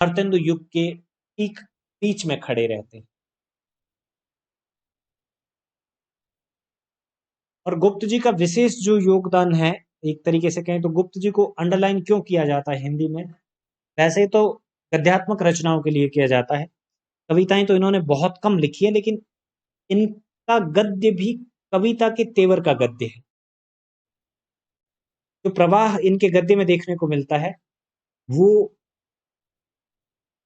शरतेंदु युग के ठीक बीच में खड़े रहते हैं। और गुप्त जी का विशेष जो योगदान है, एक तरीके से कहें तो गुप्त जी को अंडरलाइन क्यों किया जाता है हिंदी में? वैसे तो गद्यात्मक रचनाओं के लिए किया जाता है, कविताएं तो इन्होंने बहुत कम लिखी है, लेकिन इनका गद्य भी कविता के तेवर का गद्य है। जो प्रवाह इनके गद्य में देखने को मिलता है वो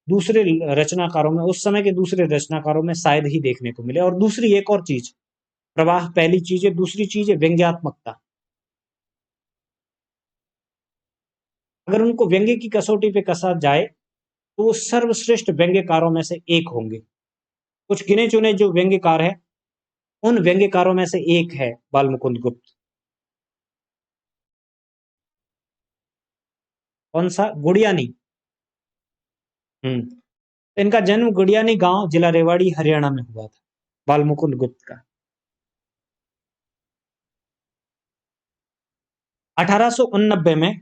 दूसरे रचनाकारों में, उस समय के दूसरे रचनाकारों में शायद ही देखने को मिले। और दूसरी एक और चीज, प्रवाह पहली चीज है, दूसरी चीज है व्यंग्यात्मकता। अगर उनको व्यंग्य की कसौटी पे कसा जाए तो वो सर्वश्रेष्ठ व्यंग्यकारों में से एक होंगे। कुछ गिने चुने जो व्यंग्यकार है, उन व्यंग्यकारों में से एक है बालमुकुंद गुप्त। कौन सा? गुड़ियानी। इनका जन्म गुड़ियानी गांव, जिला रेवाड़ी, हरियाणा में हुआ था, बालमुकुंद गुप्त का। 1889 में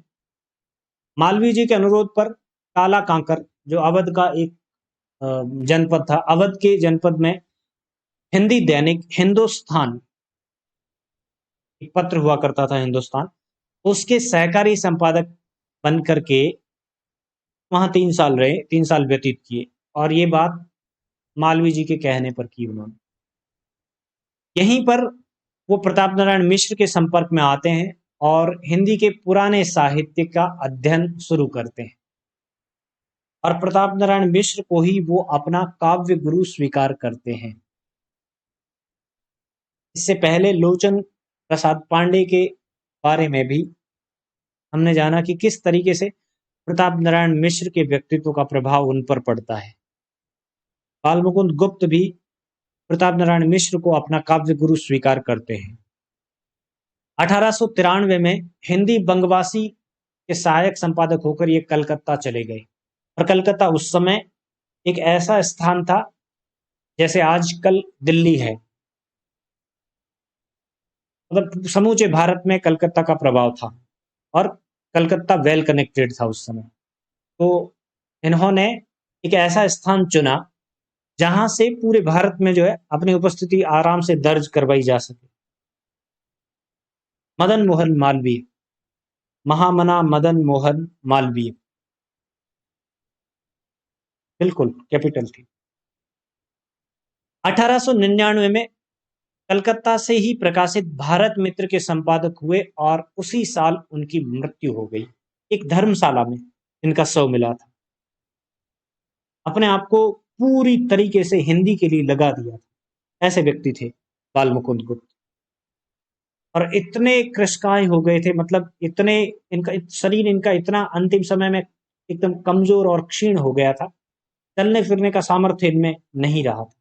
मालवीय जी के अनुरोध पर काला कांकर, जो अवध का एक जनपद था, अवध के जनपद में हिंदी दैनिक हिंदुस्तान, एक पत्र हुआ करता था हिंदुस्तान, उसके सहकारी संपादक बन करके वहां 3 साल रहे, 3 साल व्यतीत किए। और ये बात मालवीय जी के कहने पर की उन्होंने। यहीं पर वो प्रताप नारायण मिश्र के संपर्क में आते हैं और हिंदी के पुराने साहित्य का अध्ययन शुरू करते हैं। और प्रताप नारायण मिश्र को ही वो अपना काव्य गुरु स्वीकार करते हैं। इससे पहले लोचन प्रसाद पांडे के बारे में भी हमने जाना कि किस तरीके से प्रताप नारायण मिश्र के व्यक्तित्व का प्रभाव उन पर पड़ता है। बालमुकुंद गुप्त भी प्रताप नारायण मिश्र को अपना काव्य गुरु स्वीकार करते हैं। 1893 में हिंदी बंगवासी के सहायक संपादक होकर ये कलकत्ता चले गए। और कलकत्ता उस समय एक ऐसा स्थान था जैसे आजकल दिल्ली है, मतलब समूचे भारत में कलकत्ता का प्रभाव था और कलकत्ता वेल कनेक्टेड था उस समय। तो इन्होंने एक ऐसा स्थान चुना जहां से पूरे भारत में जो है अपनी उपस्थिति आराम से दर्ज करवाई जा सके। मदन मोहन मालवीय, महामना मदन मोहन मालवीय, बिल्कुल कैपिटल थी। 1899 में कलकत्ता से ही प्रकाशित भारत मित्र के संपादक हुए और उसी साल उनकी मृत्यु हो गई। एक धर्मशाला में इनका शव मिला था। अपने आप को पूरी तरीके से हिंदी के लिए लगा दिया था, ऐसे व्यक्ति थे बालमुकुंद गुप्त। और इतने कृशकाय हो गए थे, मतलब इतने, इनका शरीर इनका इतना अंतिम समय में एकदम कमजोर और क्षीण हो गया था, चलने फिरने का सामर्थ्य इनमें नहीं रहा था।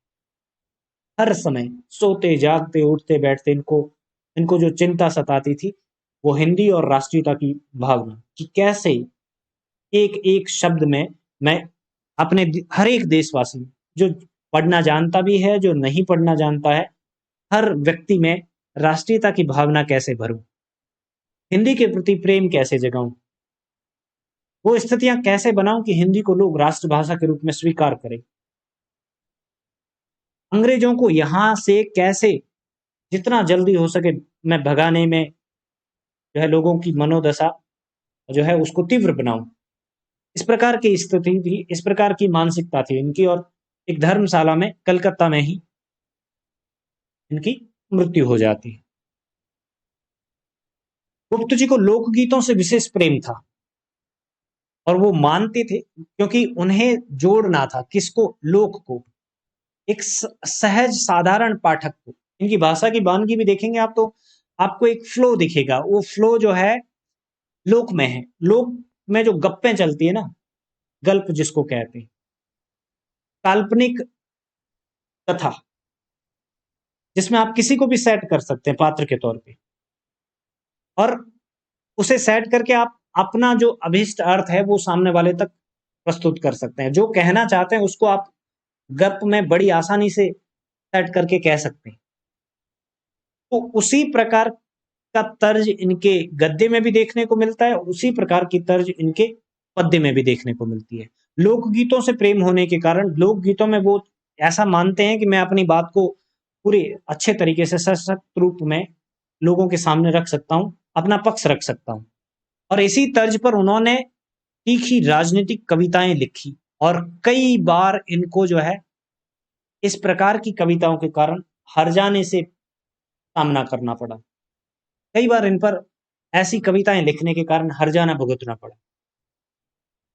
हर समय सोते जागते उठते बैठते इनको जो चिंता सताती थी वो हिंदी और राष्ट्रीयता की भावना, कि कैसे एक एक शब्द में मैं अपने हर एक देशवासी, जो पढ़ना जानता भी है जो नहीं पढ़ना जानता है, हर व्यक्ति में राष्ट्रीयता की भावना कैसे भरूं, हिंदी के प्रति प्रेम कैसे जगाऊं, वो स्थितियां कैसे बनाऊं कि हिंदी को लोग राष्ट्रभाषा के रूप में स्वीकार करें। अंग्रेजों को यहां से कैसे जितना जल्दी हो सके मैं भगाने में जो है लोगों की मनोदशा जो है उसको तीव्र बनाऊं। इस प्रकार की स्थिति थी, इस प्रकार की मानसिकता थी इनकी। और एक धर्मशाला में कलकत्ता में ही इनकी मृत्यु हो जाती है। गुप्त जी को लोकगीतों से विशेष प्रेम था और वो मानते थे, क्योंकि उन्हें जोड़ना था किसको? लोक को, एक सहज साधारण पाठक को। इनकी भाषा की वानगी भी देखेंगे आप तो आपको एक फ्लो दिखेगा, वो फ्लो जो है लोक में है। लोक में जो गप्पे चलती है ना, गल्प जिसको कहते हैं, काल्पनिक कथा, जिसमें आप किसी को भी सेट कर सकते हैं पात्र के तौर पे, और उसे सेट करके आप अपना जो अभीष्ट अर्थ है वो सामने वाले तक प्रस्तुत कर सकते हैं। जो कहना चाहते हैं उसको आप गप में बड़ी आसानी से सेट करके कह सकते हैं। तो उसी प्रकार का तर्ज इनके गद्य में भी देखने को मिलता है, उसी प्रकार की तर्ज इनके पद्य में भी देखने को मिलती है। लोकगीतों से प्रेम होने के कारण लोकगीतों में वो ऐसा मानते हैं कि मैं अपनी बात को पूरे अच्छे तरीके से सशक्त रूप में लोगों के सामने रख सकता हूँ, अपना पक्ष रख सकता हूँ। और इसी तर्ज पर उन्होंने तीखी राजनीतिक कविताएं लिखी और कई बार इनको जो है इस प्रकार की कविताओं के कारण हर जाने से सामना करना पड़ा। कई बार इन पर ऐसी कविताएं लिखने के कारण हर्जाना भुगतना पड़ा।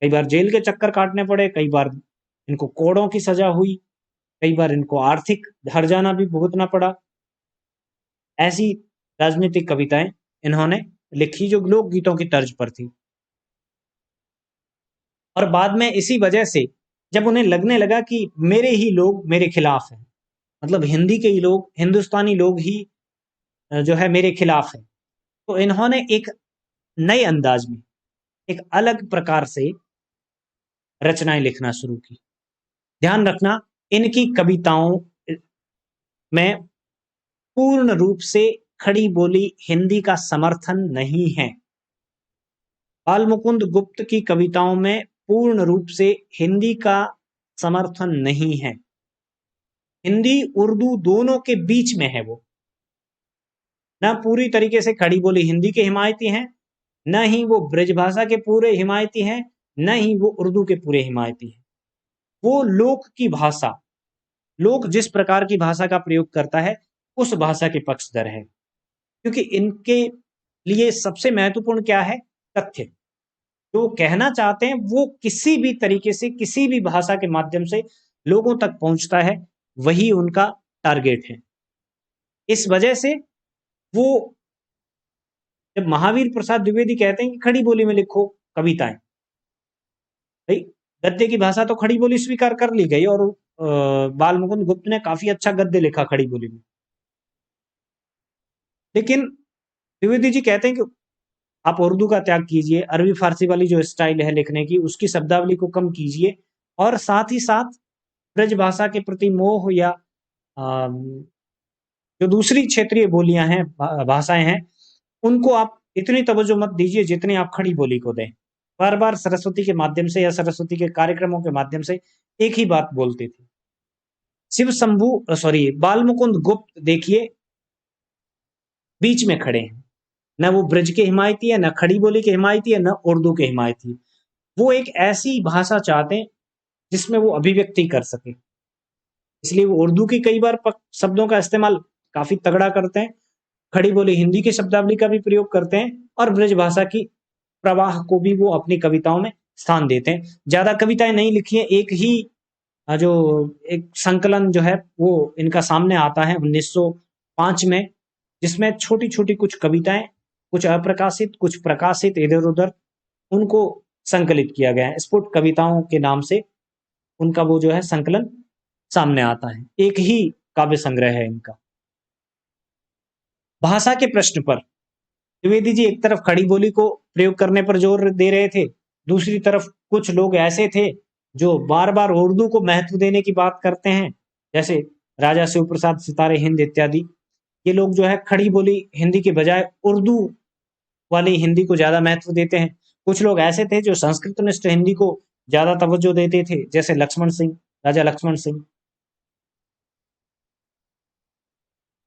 कई बार जेल के चक्कर काटने पड़े, कई बार इनको कोड़ों की सजा हुई, कई बार इनको आर्थिक हर्जाना भी भुगतना पड़ा। ऐसी राजनीतिक कविताएं इन्होंने लिखी जो लोकगीतों की तर्ज पर थी। और बाद में इसी वजह से जब उन्हें लगने लगा कि मेरे ही लोग मेरे खिलाफ हैं, मतलब हिंदी के ही लोग, हिंदुस्तानी लोग ही जो है मेरे खिलाफ है, तो इन्होंने एक नए अंदाज में, एक अलग प्रकार से रचनाएं लिखना शुरू की। ध्यान रखना, इनकी कविताओं में पूर्ण रूप से खड़ी बोली हिंदी का समर्थन नहीं है। बालमुकुंद गुप्त की कविताओं में पूर्ण रूप से हिंदी का समर्थन नहीं है। हिंदी उर्दू दोनों के बीच में है वो, न पूरी तरीके से खड़ी बोली हिंदी के हिमायती हैं, न ही वो ब्रजभाषा के पूरे हिमायती हैं, न ही वो उर्दू के पूरे हिमायती हैं। वो लोक की भाषा, लोक जिस प्रकार की भाषा का प्रयोग करता है उस भाषा के पक्षधर है। क्योंकि इनके लिए सबसे महत्वपूर्ण क्या है? तथ्य। जो कहना चाहते हैं वो किसी भी तरीके से, किसी भी भाषा के माध्यम से लोगों तक पहुंचता है, वही उनका टारगेट है। इस वजह से वो, जब महावीर प्रसाद द्विवेदी कहते हैं कि खड़ी बोली में लिखो कविताएं, भाई गद्य की भाषा तो खड़ी बोली स्वीकार कर ली गई और बालमुकुंद गुप्त ने काफी अच्छा गद्य लिखा खड़ी बोली में। लेकिन द्विवेदी जी कहते हैं कि आप उर्दू का त्याग कीजिए, अरबी फारसी वाली जो स्टाइल है लिखने की उसकी शब्दावली को कम कीजिए, और साथ ही साथ ब्रज भाषा के प्रति मोह या जो दूसरी क्षेत्रीय बोलियां हैं, भाषाएं हैं, उनको आप इतनी तवज्जो मत दीजिए जितनी आप खड़ी बोली को दें। बार बार सरस्वती के माध्यम से या सरस्वती के कार्यक्रमों के माध्यम से एक ही बात बोलते थे। शिव शंभू, सॉरी, बालमुकुंद गुप्त देखिए बीच में खड़े हैं, न वो ब्रज के हिमायती है, न खड़ी बोली के हिमायती है, न उर्दू के हिमायती। वो एक ऐसी भाषा चाहते हैं जिसमें वो अभिव्यक्ति कर सके, इसलिए वो उर्दू की कई बार शब्दों का इस्तेमाल काफी तगड़ा करते हैं, खड़ी बोली हिंदी की शब्दावली का भी प्रयोग करते हैं, और ब्रज भाषा की प्रवाह को भी वो अपनी कविताओं में स्थान देते हैं। ज्यादा कविताएं नहीं लिखी है, एक ही जो एक संकलन जो है वो इनका सामने आता है 1905 में, जिसमें छोटी छोटी कुछ कविताएं, कुछ अप्रकाशित कुछ प्रकाशित इधर उधर, उनको संकलित किया गया है। स्फुट कविताओं के नाम से उनका वो जो है संकलन सामने आता है, एक ही काव्य संग्रह है इनका। भाषा के प्रश्न पर द्विवेदी जी एक तरफ खड़ी बोली को प्रयोग करने पर जोर दे रहे थे, दूसरी तरफ कुछ लोग ऐसे थे जो बार बार उर्दू को महत्व देने की बात करते हैं, जैसे राजा शिव प्रसाद सितारे हिंद इत्यादि। ये लोग जो है खड़ी बोली हिंदी के बजाय उर्दू वाली हिंदी को ज्यादा महत्व देते हैं। कुछ लोग ऐसे थे जो संस्कृतनिष्ठ हिंदी को ज्यादा तवज्जो देते थे, जैसे लक्ष्मण सिंह, राजा लक्ष्मण सिंह।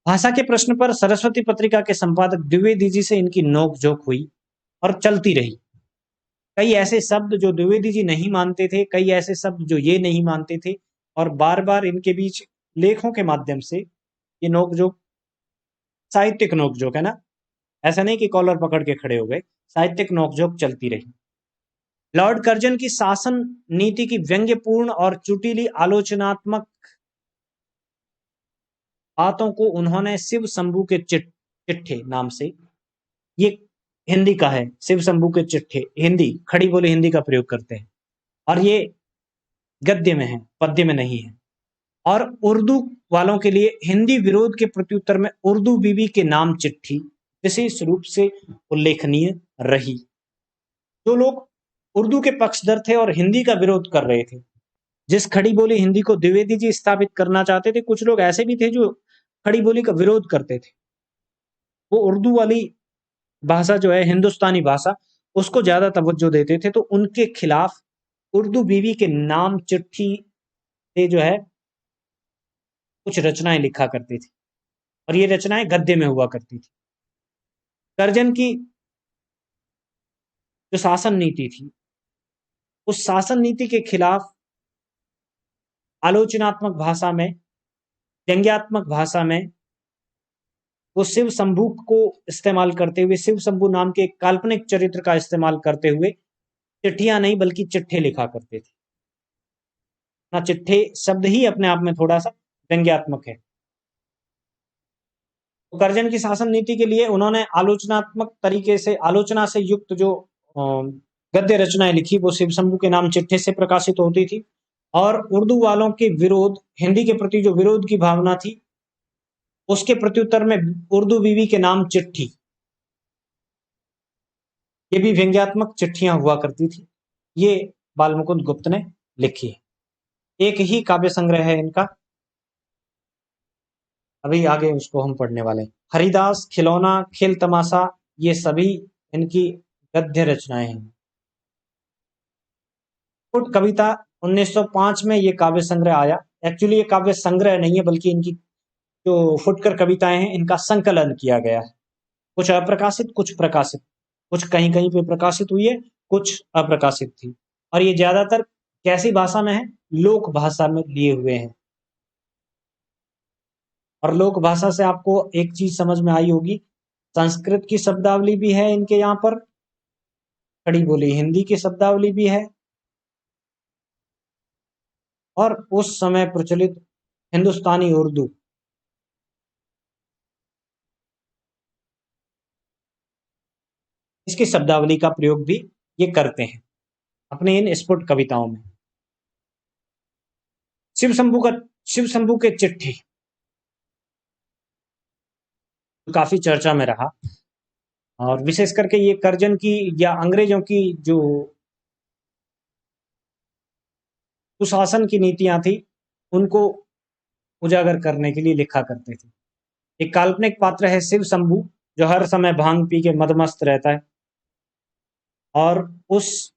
भाषा के प्रश्न पर सरस्वती पत्रिका के संपादक द्विवेदी जी से इनकी नोकझोंक हुई और चलती रही। कई ऐसे शब्द जो द्विवेदी जी नहीं मानते थे, कई ऐसे शब्द जो ये नहीं मानते थे, और बार बार इनके बीच लेखों के माध्यम से ये नोकझोंक, साहित्यिक नोकझोंक है ना, ऐसा नहीं कि कॉलर पकड़ के खड़े हो गए, साहित्यिक नोकझोंक चलती रही। लॉर्ड कर्जन की शासन नीति की व्यंग्यपूर्ण और चुटीली आलोचनात्मक बातों को उन्होंने शिव शंभू के चिट्ठे नाम से, ये हिंदी का है, शिव शंभू के चिट्ठे, हिंदी खड़ी बोली हिंदी का प्रयोग करते हैं, और ये गद्य में है, पद्य में नहीं है। और उर्दू वालों के लिए हिंदी विरोध के प्रत्युत्तर में उर्दू बीबी के नाम चिट्ठी विशेष रूप से उल्लेखनीय रही। जो लोग उर्दू के पक्षधर थे और हिंदी का विरोध कर रहे थे, जिस खड़ी बोली हिंदी को द्विवेदी जी स्थापित करना चाहते थे, कुछ लोग ऐसे भी थे जो खड़ी बोली का विरोध करते थे। वो उर्दू वाली भाषा जो है, हिंदुस्तानी भाषा, उसको ज्यादा तवज्जो देते थे, तो उनके खिलाफ उर्दू बीवी के नाम चिट्ठी से जो है कुछ रचनाएं लिखा करते थे और ये रचनाएं गद्य में हुआ करती थी। कर्जन की जो शासन नीति थी, उस शासन नीति के खिलाफ आलोचनात्मक भाषा में, व्यंग्यात्मक भाषा में वो शिव शंभू को इस्तेमाल करते हुए, शिव शंभू नाम के एक काल्पनिक चरित्र का इस्तेमाल करते हुए चिट्ठियां नहीं बल्कि चिट्ठे लिखा करते थे ना। चिट्ठे शब्द ही अपने आप में थोड़ा सा व्यंग्यात्मक है। तो कर्जन की शासन नीति के लिए उन्होंने आलोचनात्मक तरीके से, आलोचना से युक्त जो गद्य रचनाएं लिखी वो शिव शंभू के नाम चिट्ठे से प्रकाशित होती थी। और उर्दू वालों के विरोध, हिंदी के प्रति जो विरोध की भावना थी, उसके प्रत्युत्तर में उर्दू बीवी के नाम चिट्ठी, ये भी व्यंग्यात्मक चिट्ठियां हुआ करती थी। ये बालमुकुंद गुप्त ने लिखी है। एक ही काव्य संग्रह है इनका, अभी आगे उसको हम पढ़ने वाले हैं। हरिदास, खिलौना, खेल तमाशा, ये सभी इनकी गद्य रचनाएं हैं। फुट कविता 1905 में ये काव्य संग्रह आया। एक्चुअली ये काव्य संग्रह नहीं है बल्कि इनकी जो फुटकर कविताएं हैं इनका संकलन किया गया है। कुछ अप्रकाशित, कुछ प्रकाशित, कुछ कहीं कहीं पे प्रकाशित हुई है, कुछ अप्रकाशित थी। और ये ज्यादातर कैसी भाषा में है? लोक भाषा में लिए हुए हैं। और लोक भाषा से आपको एक चीज समझ में आई होगी, संस्कृत की शब्दावली भी है इनके यहाँ पर, खड़ी बोली हिंदी की शब्दावली भी है, और उस समय प्रचलित हिंदुस्तानी उर्दू, इसकी शब्दावली का प्रयोग भी ये करते हैं अपने इन स्फुट कविताओं में। शिव शंभू का, शिव शंभू के चिट्ठी काफी चर्चा में रहा, और विशेष करके ये कर्जन की या अंग्रेजों की जो सुशासन की नीतियां थी उनको उजागर करने के लिए लिखा करते थे। एक काल्पनिक पात्र है शिव शंभू, जो हर समय भांग पी के मदमस्त रहता है, और उस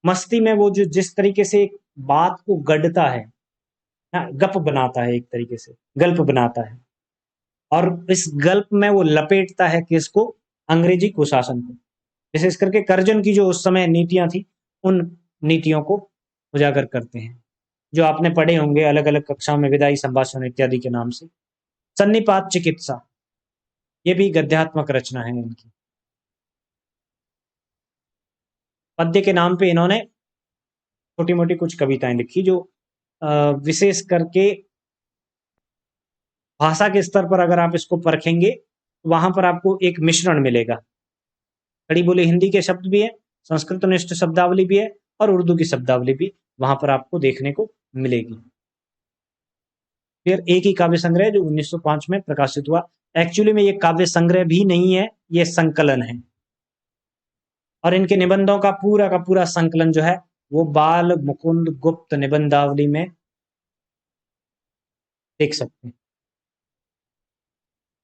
मस्ती में वो जो जिस तरीके से एक बात को गढ़ता है ना, गप बनाता है, एक तरीके से गल्प बनाता है, और इस गल्प में वो लपेटता है किसको? अंग्रेजी कुशासन को। विशेष करके कर्जन की जो उस समय नीतियां थी उन नीतियों को उजागर करते हैं, जो आपने पढ़े होंगे अलग अलग कक्षाओं में, विदाई संभाषण इत्यादि के नाम से। सन्निपात चिकित्सा, ये भी गद्यात्मक रचना है इनकी। पद्य के नाम पे इन्होंने छोटी मोटी कुछ कविताएं लिखी, जो विशेष करके भाषा के स्तर पर अगर आप इसको परखेंगे तो वहां पर आपको एक मिश्रण मिलेगा। खड़ी बोली हिंदी के शब्द भी है, संस्कृतनिष्ठ शब्दावली भी है, और उर्दू की शब्दावली भी वहां पर आपको देखने को मिलेगी। फिर एक ही काव्य संग्रह जो 1905 में प्रकाशित हुआ। एक्चुअली में ये काव्य संग्रह भी नहीं है, ये संकलन है, और इनके निबंधों का पूरा संकलन जो है वो बाल मुकुंद गुप्त निबंधावली में देख सकते हैं।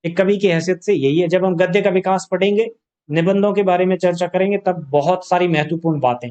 एक कवि की हैसियत से यही है। जब हम गद्य का विकास पढ़ेंगे, निबंधों के बारे में चर्चा करेंगे, तब बहुत सारी महत्वपूर्ण बातें